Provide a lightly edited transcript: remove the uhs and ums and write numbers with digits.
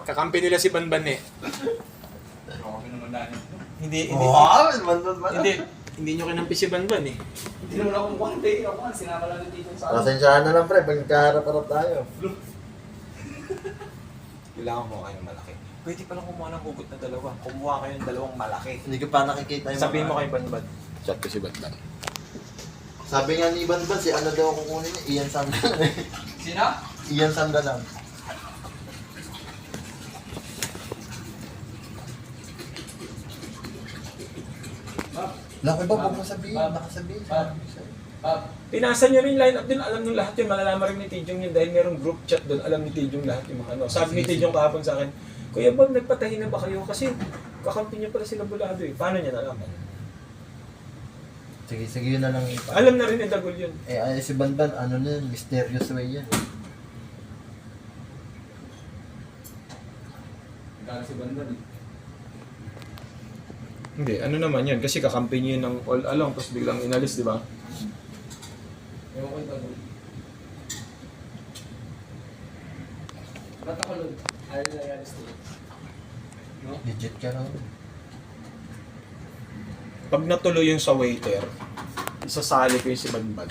Kakampi nila si Banban eh. Kami naman dahil. Hindi, Wow, hindi nyo kinampi si Banban eh. Hindi naman ako mukhang day. Ako nga, sinama lang dito sa ano. Pasensyahan na lang pre, pagkaharap-harap tayo. Kailangan mo kayong malaki. Pwede palang kumuha ng hugot na dalawa. Kumuha kayo ng dalawang malaki. Hindi ko pa nakikita yung Sabihin mo mga- kay Banban. Chat ko si Banban. Sabi nga ni Ivan si ano daw kukunin niya? Ian Sandalan eh. Sino? Ian Sandalan. Laki ba? Huwag mo sabihin. Nakasabihin. Pinasa niya rin line up din. Alam ng lahat yun. Malalaman rin ni Tijong yun dahil merong group chat doon. Alam ni Tijong lahat yung mga ano. Sabi ni Tijong kahapon sa akin, Kuya Bob, nagpatahi na ba kayo? Kasi kakampi niya pala sila Bulado eh. Paano niya nalaman? Sige, yun na lang. Alam na rin ni Dagol yun. Ay, si Banban, ano na yun? Mysterious way yan. Galing si Bandan eh. Hindi, ano naman yan? Kasi kakampi niya yun ng all along tapos biglang inalis, di ba? Ewan ko yung tagol. Ba't ako nun? Ayaw nila yan gusto. No? Legit ka lang. Pag natuloy yung sa waiter, isasali ko yung si Banban.